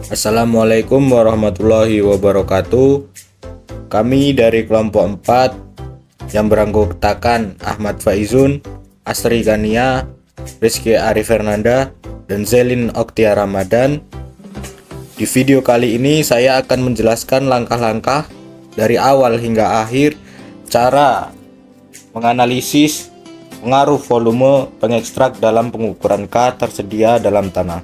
Assalamualaikum warahmatullahi wabarakatuh. Kami dari kelompok 4 yang beranggotakan Ahmad Faizun, Asri Kania, Rizky Arif Fernanda, dan Zelin Oktia Ramadan. Di video kali ini saya akan menjelaskan langkah-langkah dari awal hingga akhir cara menganalisis pengaruh volume pengekstrak dalam pengukuran K tersedia dalam tanah.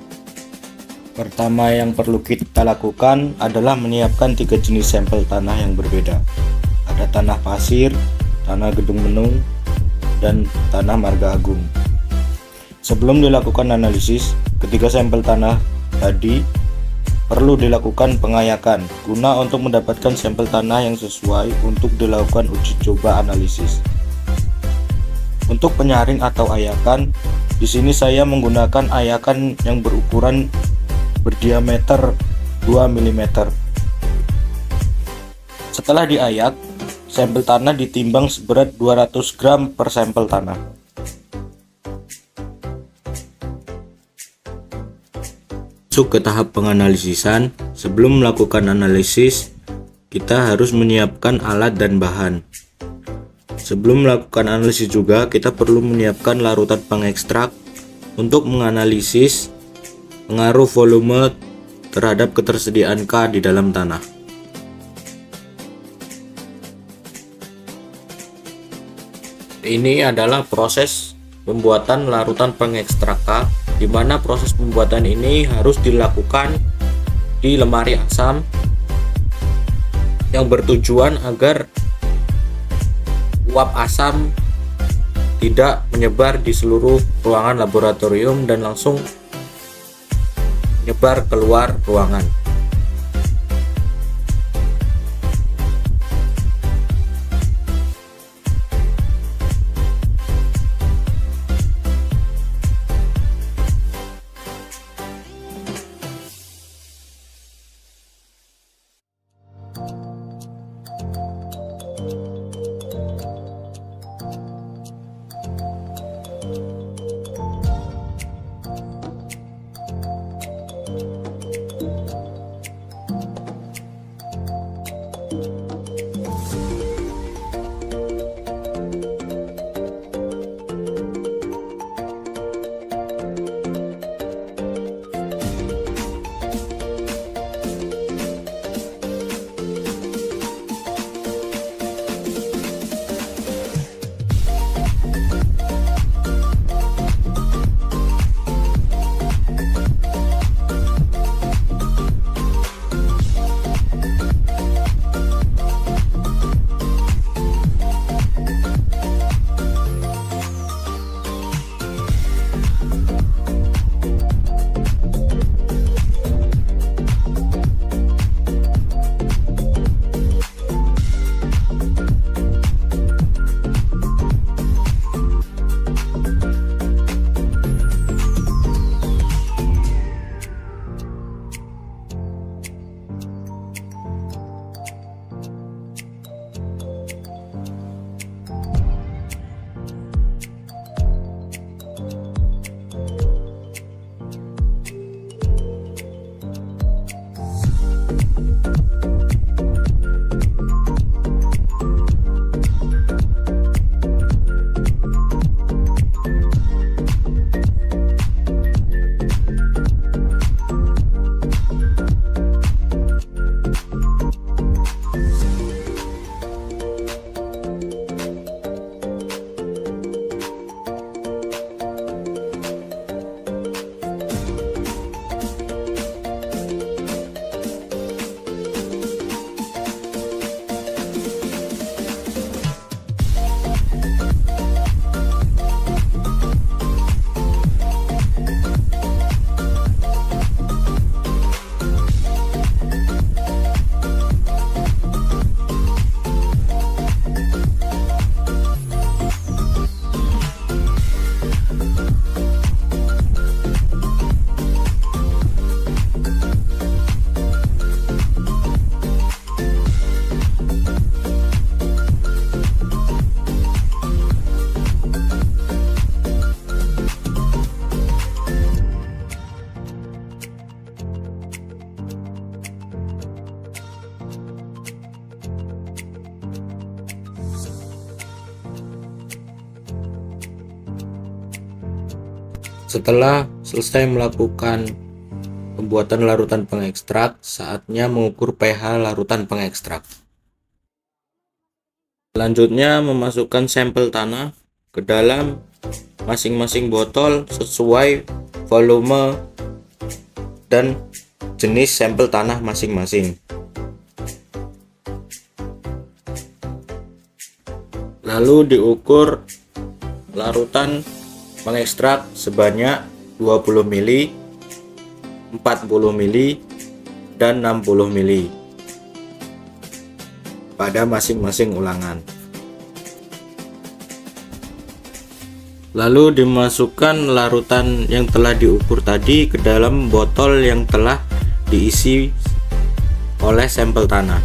Pertama yang perlu kita lakukan adalah menyiapkan 3 jenis sampel tanah yang berbeda. Ada tanah pasir, tanah gedung menung, dan tanah marga agung. Sebelum dilakukan analisis, ketiga sampel tanah tadi perlu dilakukan pengayakan guna untuk mendapatkan sampel tanah yang sesuai untuk dilakukan uji coba analisis. Untuk penyaring atau ayakan, di sini saya menggunakan ayakan yang berukuran berdiameter 2 mm. Setelah diayak, sampel tanah ditimbang seberat 200 gram per sampel tanah. Masuk ke tahap penganalisisan. Sebelum melakukan analisis, kita harus menyiapkan alat dan bahan. Sebelum melakukan analisis juga, kita perlu menyiapkan larutan pengekstrak untuk menganalisis pengaruh volume terhadap ketersediaan K di dalam tanah. Ini adalah proses pembuatan larutan pengekstrak K, di mana proses pembuatan ini harus dilakukan di lemari asam yang bertujuan agar uap asam tidak menyebar di seluruh ruangan laboratorium dan langsung menyebar keluar ruangan. Setelah selesai melakukan pembuatan larutan pengekstrak, saatnya mengukur pH larutan pengekstrak. Selanjutnya memasukkan sampel tanah ke dalam masing-masing botol sesuai volume dan jenis sampel tanah masing-masing. Lalu diukur larutan pengekstrak sebanyak 20 ml, 40 ml, dan 60 ml pada masing-masing ulangan. Lalu dimasukkan larutan yang telah diukur tadi ke dalam botol yang telah diisi oleh sampel tanah.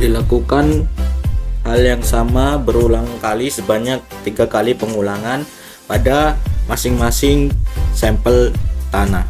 Dilakukan hal yang sama berulang kali sebanyak 3 kali pengulangan pada masing-masing sampel tanah.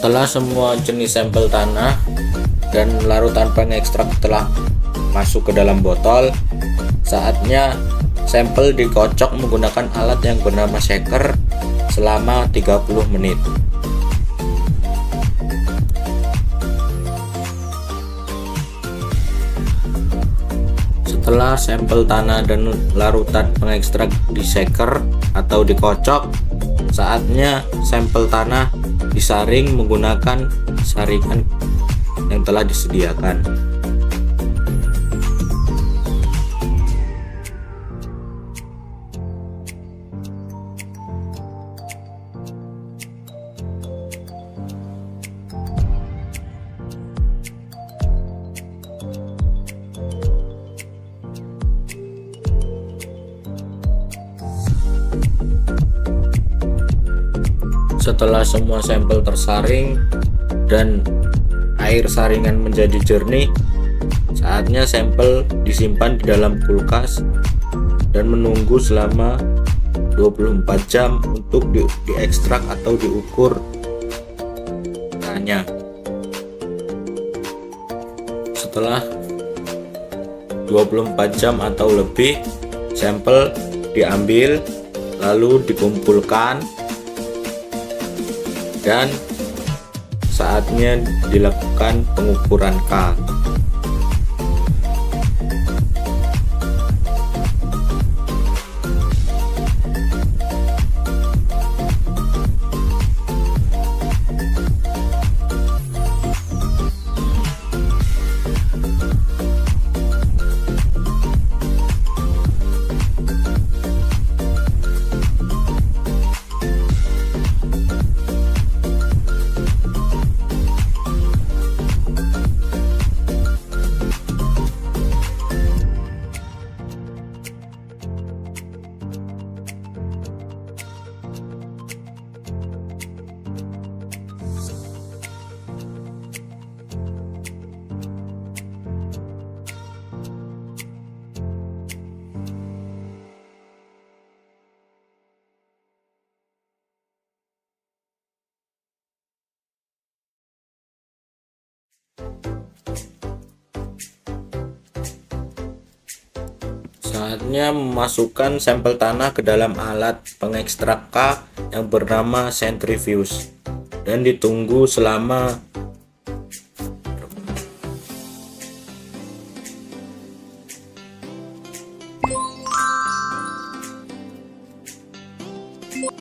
Setelah semua jenis sampel tanah dan larutan pengekstrak telah masuk ke dalam botol, saatnya sampel dikocok menggunakan alat yang bernama shaker selama 30 menit. Setelah sampel tanah dan larutan pengekstrak di shaker atau dikocok, saatnya sampel tanah disaring menggunakan saringan yang telah disediakan. Setelah semua sampel tersaring dan air saringan menjadi jernih, saatnya sampel disimpan di dalam kulkas dan menunggu selama 24 jam untuk diekstrak atau diukur pH-nya. Setelah 24 jam atau lebih, sampel diambil lalu dikumpulkan dan saatnya dilakukan pengukuran K. Saatnya memasukkan sampel tanah ke dalam alat pengekstrak K yang bernama centrifuge dan ditunggu selama